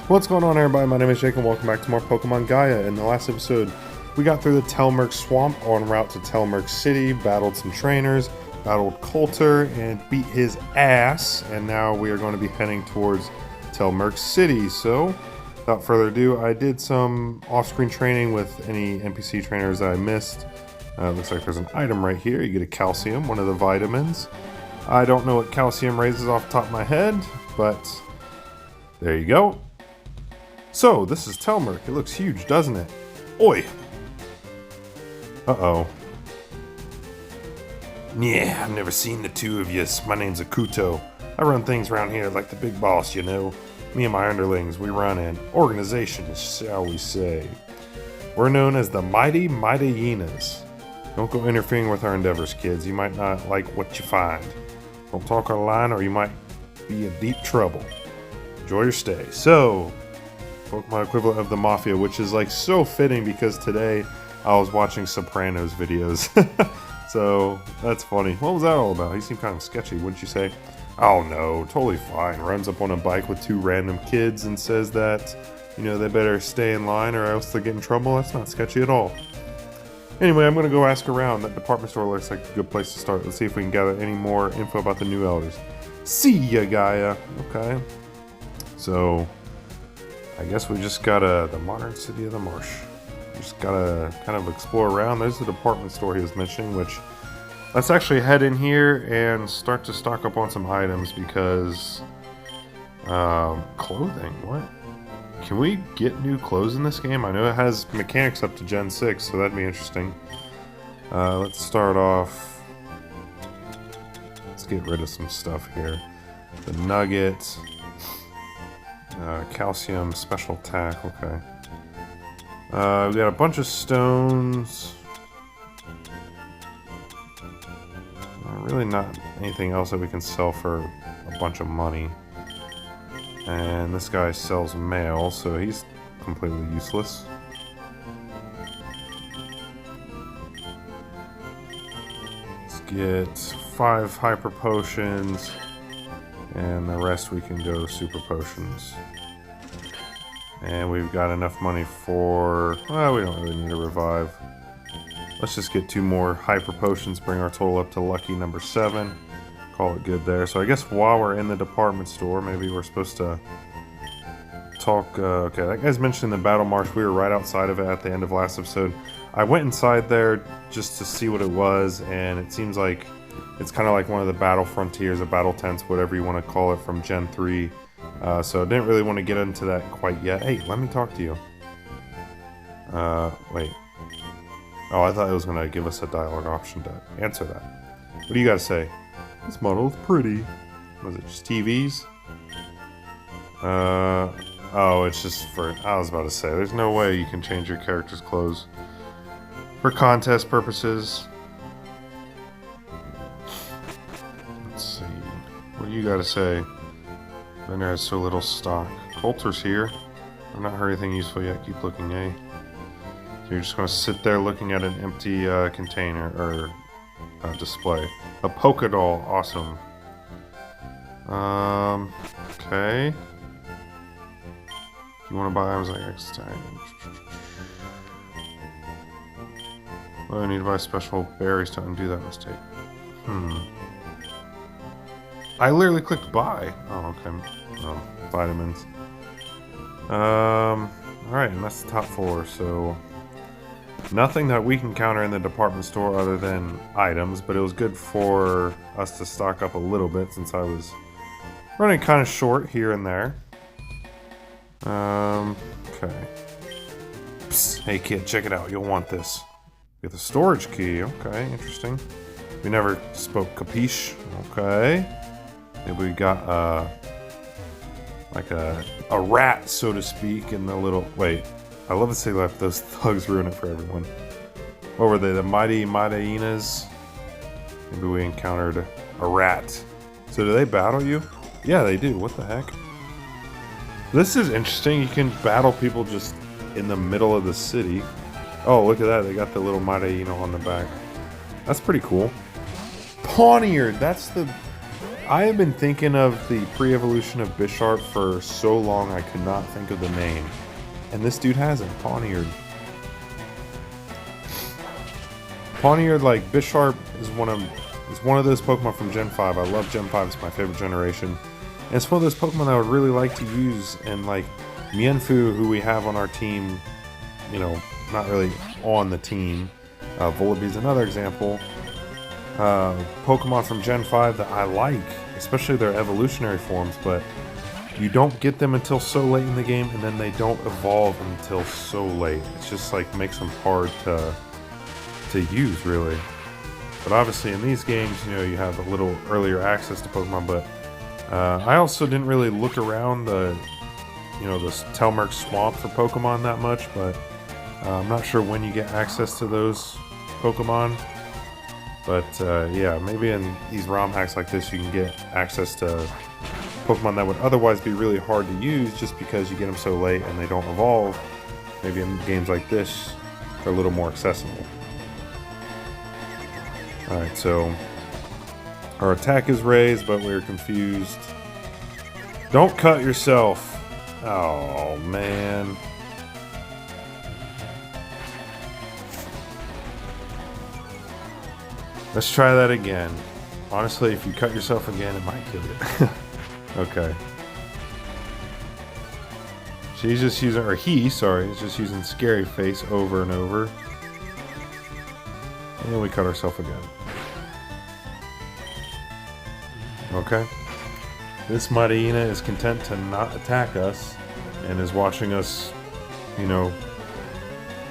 What's going on, everybody? My name is Jake and welcome back to more Pokemon Gaia. In the last episode, we got through the Telmerk Swamp en route to Telmerk City, battled some trainers, battled Coulter, and beat his ass. And now we are going to be heading towards Telmerk City. So, without further ado, I did some off-screen training with any NPC trainers that I missed. Looks like there's an item right here. You get a calcium, one of the vitamins. I don't know what calcium raises off the top of my head, but there you go. So, this is Telmerk. It looks huge, doesn't it? Oi! Uh-oh. Yeah, I've never seen the two of yous. My name's Akuto. I run things around here like the big boss, you know. Me and my underlings, we run an organization, shall we say. We're known as the Mighty Hyenas. Don't go interfering with our endeavors, kids. You might not like what you find. Don't talk our line or you might be in deep trouble. Enjoy your stay. So, Pokemon equivalent of the Mafia, which is like so fitting because today I was watching Sopranos videos. So that's funny. What was that all about? He seemed kind of sketchy, wouldn't you say? Oh no, totally fine. Runs up on a bike with two random kids and says that, you know, they better stay in line or else they'll get in trouble. That's not sketchy at all. Anyway, I'm gonna go ask around. That department store looks like a good place to start. Let's see if we can gather any more info about the new elders. See ya, Gaia. Okay. So I guess we just gotta, the modern city of the marsh. We just gotta kind of explore around. There's the department store he was mentioning, which let's actually head in here and start to stock up on some items because clothing, what? Can we get new clothes in this game? I know it has mechanics up to Gen 6, so that'd be interesting. Let's start off. Let's get rid of some stuff here. The nugget. Calcium, special attack, okay. We got a bunch of stones. Really not anything else that we can sell for a bunch of money. And this guy sells mail, so he's completely useless. Let's get 5 hyper potions. And the rest we can go super potions. And we've got enough money for... well, we don't really need a revive. Let's just get 2 more hyper potions, bring our total up to lucky number 7. Call it good there. So I guess while we're in the department store, maybe we're supposed to talk... okay, that guy's mentioned the Battle Marsh. We were right outside of it at the end of last episode. I went inside there just to see what it was, and it seems like it's kind of like one of the battle frontiers, or battle tents, whatever you want to call it, from Gen 3. So I didn't really want to get into that quite yet. Hey, let me talk to you. Wait. Oh, I thought it was going to give us a dialogue option to answer that. What do you got to say? This model is pretty. Was it just TVs? Oh, it's just for... I was about to say, there's no way you can change your character's clothes for contest purposes. What do you gotta say? Vendor has so little stock. Coulter's here. I've not heard anything useful yet. Keep looking, eh? So you're just gonna sit there looking at an empty container or display. A polka doll, awesome. Okay. You wanna buy items like X time? Well, I need to buy special berries to undo that mistake. I literally clicked buy. Oh, okay. Oh, vitamins. Alright, and that's the top 4, so... nothing that we can counter in the department store other than items, but it was good for us to stock up a little bit since I was running kind of short here and there. Okay. Psst, hey kid, check it out. You'll want this. Get the storage key. Okay, interesting. We never spoke capiche. Okay. Maybe we got, like a rat, so to speak, in the little... wait, I love that they left those thugs ruin it for everyone. What were they, the Mighty Hyenas? Maybe we encountered a rat. So do they battle you? Yeah, they do. What the heck? This is interesting. You can battle people just in the middle of the city. Oh, look at that. They got the little Mighty on the back. That's pretty cool. Pawniard, that's the... I have been thinking of the pre-evolution of Bisharp for so long I could not think of the name. And this dude has it, Pawniard. Pawniard, like, Bisharp is one of those Pokemon from Gen 5. I love Gen 5, it's my favorite generation. And it's one of those Pokemon I would really like to use, and like Mienfoo, who we have on our team, you know, not really on the team. Volibbe's another example. Pokemon from Gen 5 that I like, especially their evolutionary forms, but you don't get them until so late in the game, and then they don't evolve until so late. It's just like makes them hard to use, really. But obviously in these games, you know, you have a little earlier access to Pokemon, but I also didn't really look around the Telmerk Swamp for Pokemon that much, but I'm not sure when you get access to those Pokemon. But yeah, maybe in these ROM hacks like this, you can get access to Pokemon that would otherwise be really hard to use just because you get them so late and they don't evolve. Maybe in games like this, they're a little more accessible. Alright, so our attack is raised, but we're confused. Don't cut yourself! Oh, man. Let's try that again. Honestly, if you cut yourself again, it might kill you. Okay. She's just using, or he, sorry, is just using Scary Face over and over. And we cut ourselves again. Okay. This Marina is content to not attack us and is watching us, you know,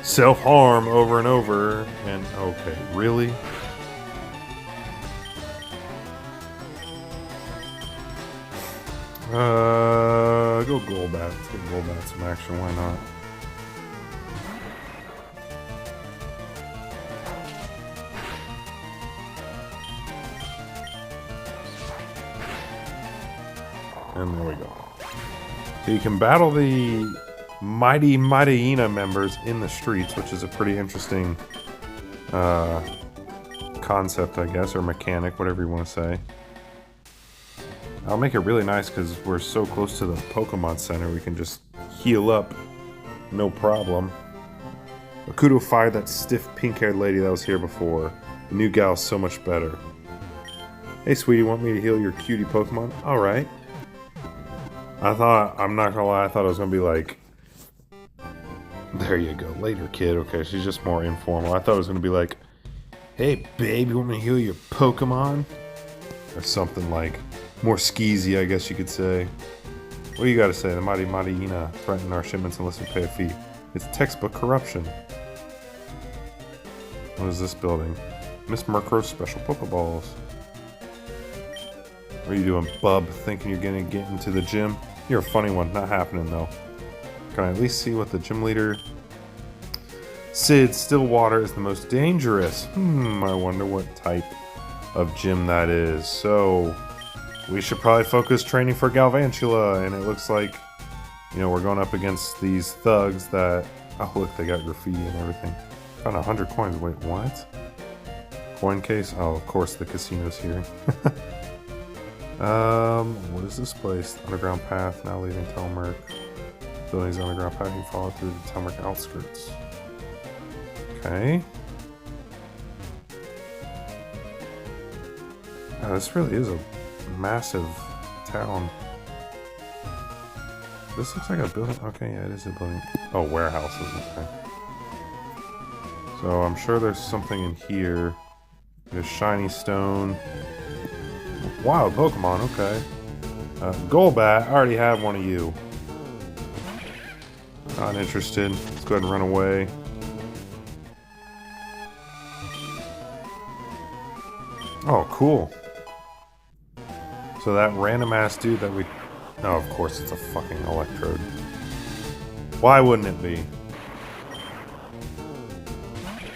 self-harm over and over. And okay, really? Go Golbat. Let's get Golbat some action, why not? And there we go. So you can battle the Mighty Hyena members in the streets, which is a pretty interesting concept, I guess, or mechanic, whatever you want to say. I'll make it really nice because we're so close to the Pokemon Center, we can just heal up, no problem. Akuto fired that stiff pink-haired lady that was here before. The new gal's so much better. Hey, sweetie, want me to heal your cutie Pokemon? Alright. I'm not gonna lie, I thought it was gonna be like... There you go, later, kid. Okay, she's just more informal. I thought it was gonna be like, hey, babe, you want me to heal your Pokemon? Or something like... more skeezy, I guess you could say. What do you gotta say? The Mighty Hyena threaten our shipments unless we pay a fee. It's textbook corruption. What is this building? Miss Murkrow's special Pokeballs. What are you doing, bub? Thinking you're gonna get into the gym? You're a funny one. Not happening, though. Can I at least see what the gym leader... Sid, Stillwater is the most dangerous. I wonder what type of gym that is. So... we should probably focus training for Galvantula, and it looks like, you know, we're going up against these thugs that... oh, look, they got graffiti and everything. Found 100 coins. Wait, what? Coin case? Oh, of course, the casino's here. What is this place? Underground path, now leaving Telmerk. Building's underground path, you follow through the Telmerk outskirts. Okay. Oh, this really is a massive town. This looks like a building. Okay, yeah, it is a building. Oh, warehouses. Okay. So I'm sure there's something in here. There's shiny stone. Wild Pokemon. Okay. Golbat. I already have one of you. Not interested. Let's go ahead and run away. Oh, cool. So that random ass dude that we... oh, of course it's a fucking Electrode. Why wouldn't it be?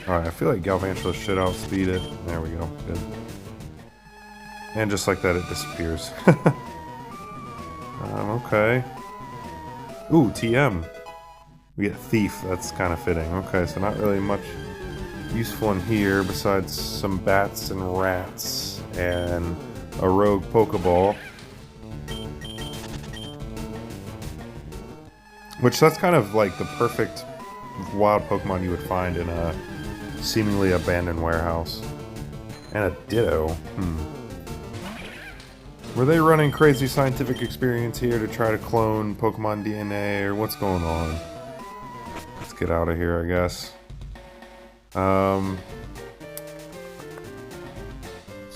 Alright, I feel like Galvantula should outspeed it. There we go. Good. And just like that, it disappears. Okay. Ooh, TM. We get Thief. That's kind of fitting. Okay, so not really much useful in here besides some bats and rats and a rogue Pokeball. Which that's kind of like the perfect wild Pokemon you would find in a seemingly abandoned warehouse. And a Ditto. Were they running crazy scientific experiments here to try to clone Pokemon DNA, or what's going on? Let's get out of here, I guess. Let's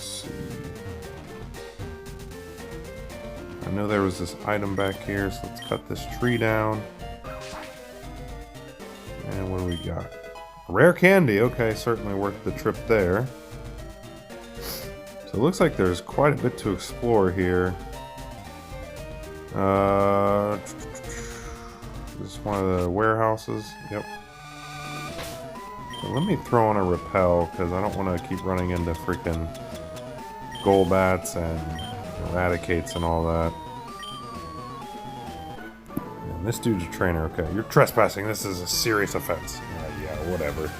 see. I know there was this item back here, so let's cut this tree down. And what do we got? Rare candy. Okay, certainly worth the trip there. So it looks like there's quite a bit to explore here. This is one of the warehouses. Yep. So let me throw on a repel, because I don't want to keep running into freaking Golbats and Eradicates and all that. And this dude's a trainer. Okay, you're trespassing. This is a serious offense. Yeah, whatever.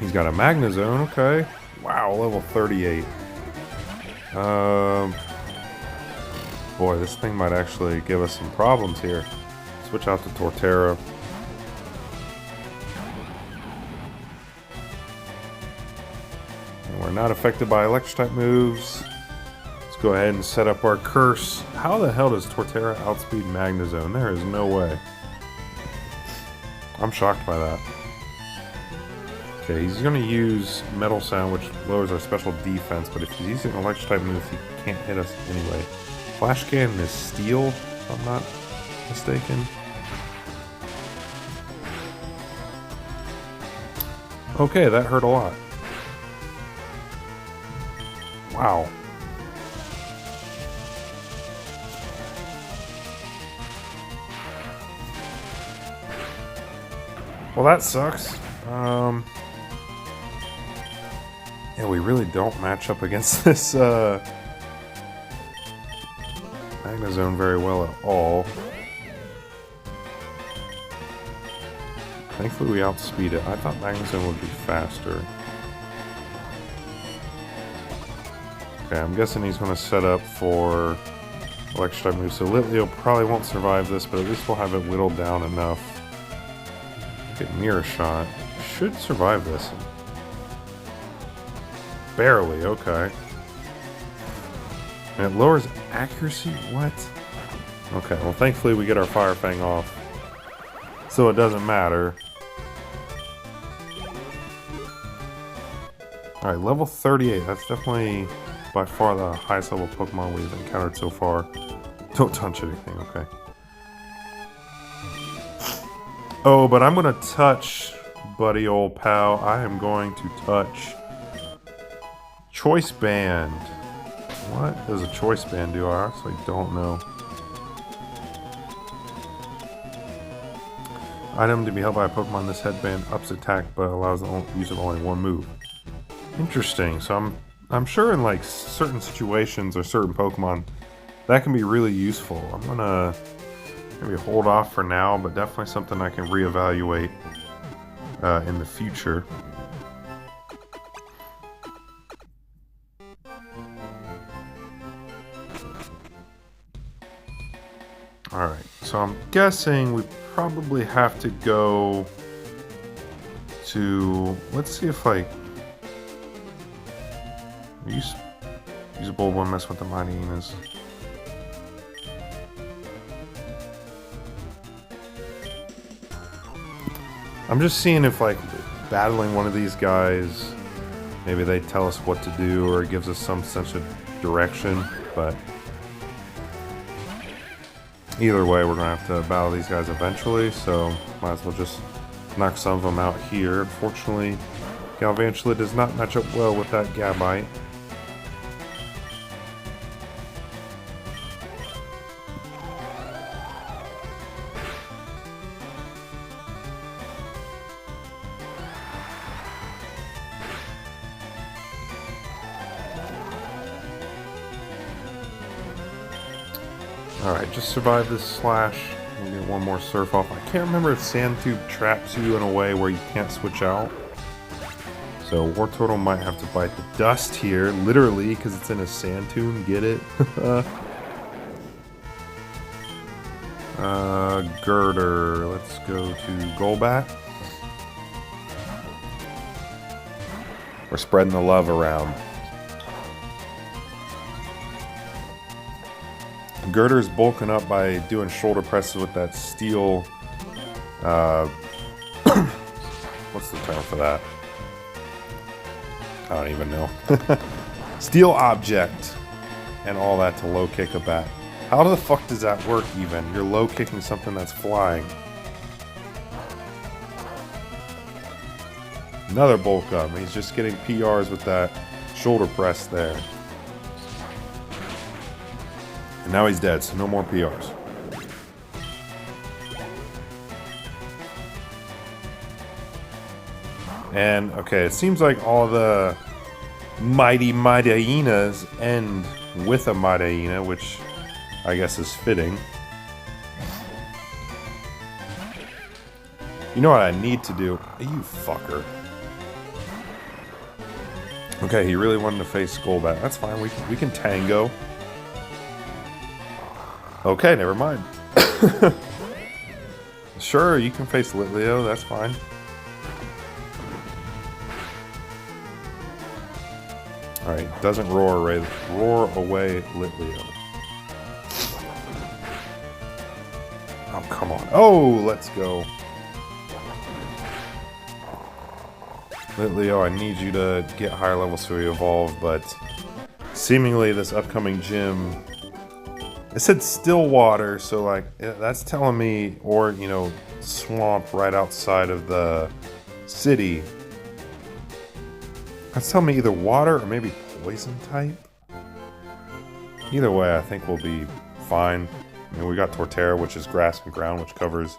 He's got a Magnezone, okay. Wow, level 38. Boy, this thing might actually give us some problems here. Switch out to Torterra. And we're not affected by electric-type moves. Let's go ahead and set up our curse. How the hell does Torterra outspeed Magnezone? There is no way. I'm shocked by that. Okay, he's going to use Metal Sound, which lowers our special defense, but if he's using electric-type moves, he can't hit us anyway. Flash Cannon is Steel, if I'm not mistaken. Okay, that hurt a lot. Wow. Well, that sucks. Yeah, we really don't match up against this Magnezone very well at all. Thankfully we outspeed it. I thought Magnezone would be faster. Okay, I'm guessing he's going to set up for electric-type moves. So Litleo probably won't survive this, but at least we'll have it whittled down enough. Get Mirror Shot. Should survive this. Barely, okay. And it lowers accuracy? What? Okay, well thankfully we get our Fire Fang off. So it doesn't matter. Alright, level 38. That's definitely by far the highest level Pokemon we've encountered so far. Don't touch anything, okay. Oh, but I'm gonna touch, buddy old pal. I am going to touch Choice Band. What does a Choice Band do? I actually don't know. Item to be held by a Pokemon. This headband ups attack but allows the use of only one move. Interesting. So I'm sure in like certain situations or certain Pokemon that can be really useful. I'm gonna maybe hold off for now, but definitely something I can reevaluate in the future. Alright, so I'm guessing we probably have to go to... Let's see if like... Use a Bold One, mess with the Mighty Enas. I'm just seeing if like battling one of these guys, maybe they tell us what to do or it gives us some sense of direction, but either way we're gonna have to battle these guys eventually, so might as well just knock some of them out here. Unfortunately, Galvantula does not match up well with that Gabite. Alright, just survive this slash. We'll get one more surf off. I can't remember if Sand Tube traps you in a way where you can't switch out. So War Turtle might have to bite the dust here, literally, because it's in a sand tomb. Get it? Girder. Let's go to Golbat. We're spreading the love around. Girder's bulking up by doing shoulder presses with that steel. What's the term for that? I don't even know. Steel object and all that to low kick a bat. How the fuck does that work even? You're low kicking something that's flying. Another bulk up. He's just getting PRs with that shoulder press there. And now he's dead, so no more PRs. And, okay, it seems like all the mighty hyenas end with a hyena, which I guess is fitting. You know what I need to do? You fucker. Okay, he really wanted to face Golbat. That's fine, we can tango. Okay, never mind. Sure, you can face Litleo, that's fine. Alright, doesn't roar away Litleo. Oh, come on. Oh, let's go. Litleo, I need you to get higher level so we evolve, but seemingly this upcoming gym, it said still water, so like that's telling me, or you know, swamp right outside of the city. That's telling me either water or maybe poison type. Either way, I think we'll be fine. I mean, we got Torterra, which is grass and ground, which covers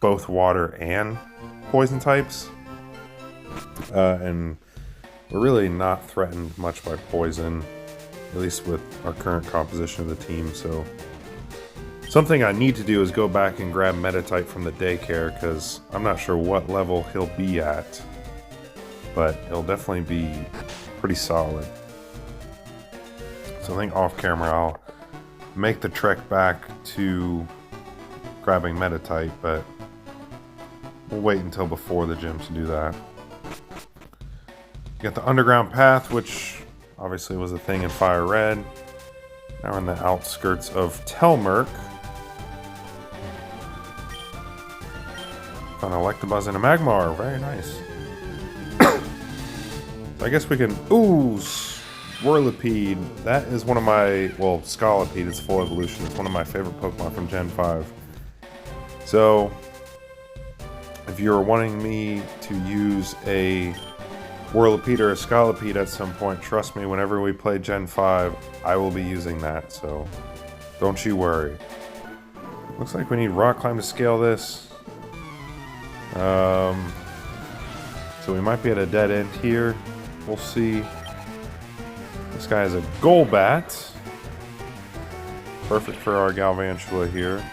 both water and poison types. And we're really not threatened much by poison, at least with our current composition of the team. So something I need to do is go back and grab Metatype from the daycare, because I'm not sure what level he'll be at, but he'll definitely be pretty solid. So I think off camera I'll make the trek back to grabbing Metatype, but we'll wait until before the gym to do that. You got the underground path, which obviously was a thing in Fire Red. Now we're in the outskirts of Telmerk. Found an Electabuzz and a Magmar. Very nice. I guess we can... Ooh! Whirlipede. That is one of my... Well, Scolipede is full evolution. It's one of my favorite Pokemon from Gen 5. So, if you're wanting me to use a Whirlipede or a Scolipede at some point, trust me, whenever we play Gen 5, I will be using that, so don't you worry. Looks like we need Rock Climb to scale this. So we might be at a dead end here. We'll see. This guy is a Golbat. Perfect for our Galvantula here.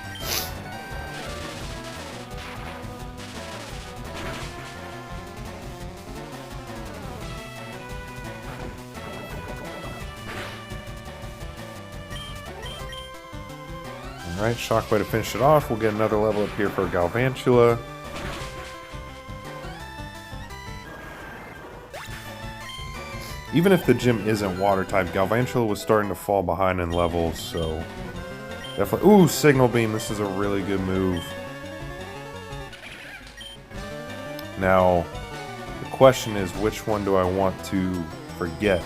Alright, Shockwave to finish it off. We'll get another level up here for Galvantula. Even if the gym isn't water type, Galvantula was starting to fall behind in levels, so definitely. Ooh, Signal Beam. This is a really good move. Now, the question is, which one do I want to forget?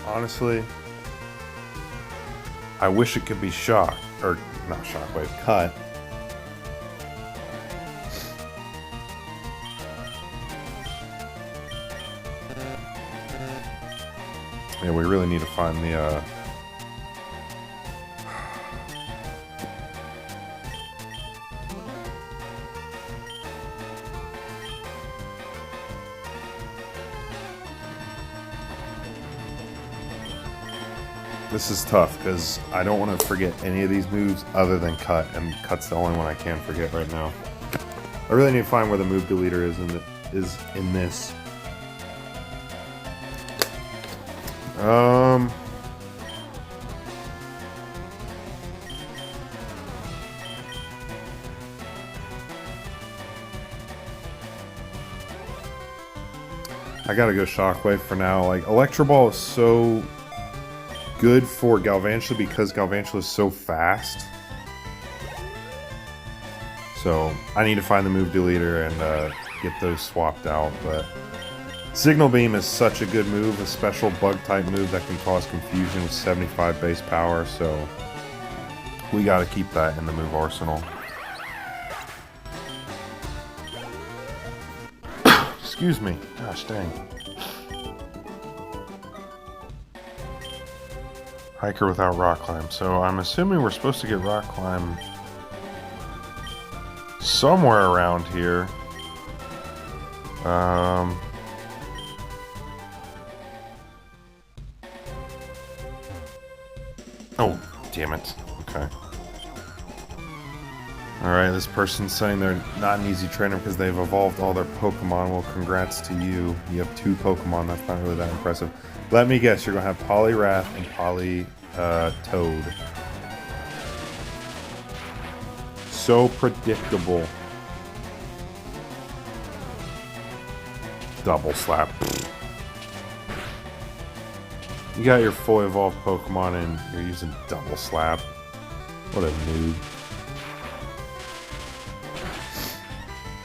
Honestly, I wish it could be Shock, or not Shockwave, Cut. Yeah, we really need to find the, This is tough, because I don't want to forget any of these moves other than Cut, and Cut's the only one I can forget right now. I really need to find where the move deleter is is in this. I gotta go Shockwave for now. Like, Electro Ball is so good for Galvantula because Galvantula is so fast. So, I need to find the move deleter and get those swapped out. But Signal Beam is such a good move, a special bug-type move that can cause confusion with 75 base power. So, we gotta keep that in the move arsenal. Excuse me. Gosh dang. Hiker without Rock Climb. So I'm assuming we're supposed to get Rock Climb somewhere around here. Oh, damn it. Okay. Alright, this person's saying they're not an easy trainer because they've evolved all their Pokemon. Well, congrats to you. You have 2 Pokemon. That's not really that impressive. Let me guess, you're going to have Poliwrath and Toad. So predictable. Double Slap. You got your fully evolved Pokemon and you're using Double Slap. What a noob.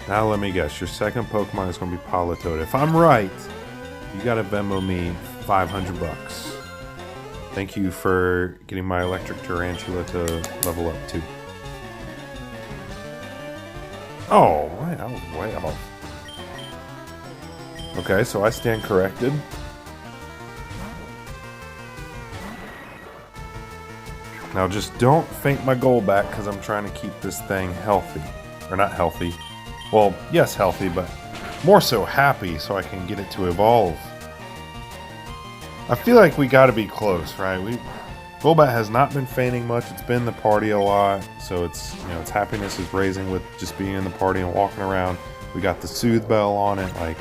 Now let me guess, your second Pokemon is going to be Politoed. If I'm right, you gotta Venmo me 500 bucks. Thank you for getting my electric tarantula to level up too. Oh, man, I was way off. Okay, so I stand corrected. Now just don't faint my goal back because I'm trying to keep this thing healthy. Or not healthy. Well, yes, healthy, but more so happy so I can get it to evolve. I feel like we gotta be close, right? Golbat has not been fainting much. It's been in the party a lot, so it's, you know, its happiness is raising with just being in the party and walking around. We got the Soothe Bell on it. Like,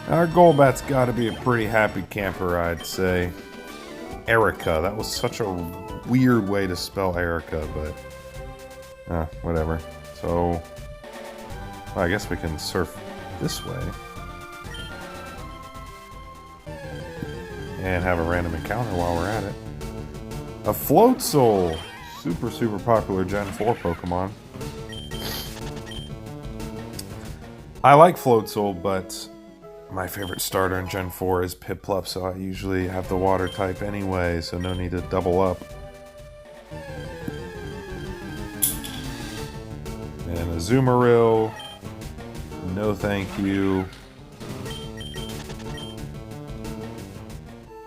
our Golbat's gotta be a pretty happy camper, I'd say. Erica. That was such a weird way to spell Erica, but whatever. So, well, I guess we can surf this way. And have a random encounter while we're at it. A Floatzel! Super, super popular Gen 4 Pokemon. I like Floatzel, but my favorite starter in Gen 4 is Piplup, so I usually have the water type anyway, so no need to double up. And a Azumarill. No thank you.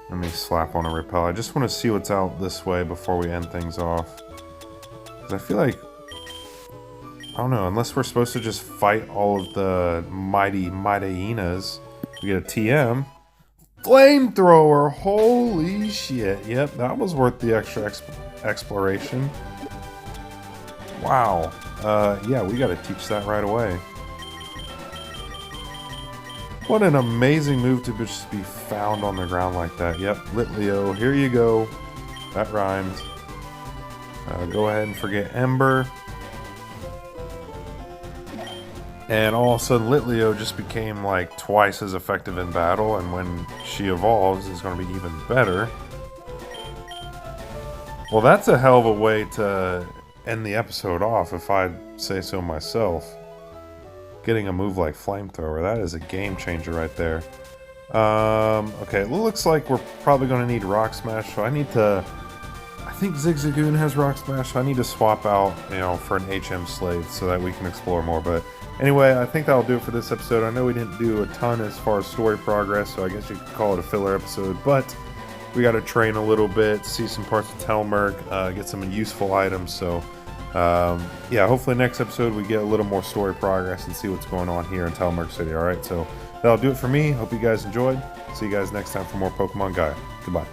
Let me slap on a Repel. I just want to see what's out this way before we end things off. Because I feel like, I don't know, unless we're supposed to just fight all of the mighty hyenas, we get a TM. Flamethrower! Holy shit. Yep, that was worth the extra exploration. Wow. Yeah, we gotta teach that right away. What an amazing move to just be found on the ground like that. Yep, Litleo, here you go. That rhymes. Go ahead and forget Ember. And all of a sudden Litleo just became like twice as effective in battle, and when she evolves it's going to be even better. Well, that's a hell of a way to end the episode off, if I'd say so myself. Getting a move like Flamethrower, that is a game changer right there. Okay, it looks like we're probably going to need Rock Smash, so I need to... I think Zigzagoon has Rock Smash, so I need to swap out, you know, for an HM Slave so that we can explore more. But anyway, I think that'll do it for this episode. I know we didn't do a ton as far as story progress, so I guess you could call it a filler episode, but we got to train a little bit, see some parts of Telmerk, get some useful items, so... yeah, hopefully next episode we get a little more story progress and see what's going on here in Telmerk City. Alright, so that'll do it for me. Hope you guys enjoyed. See you guys next time for more Pokemon Gaia. Goodbye.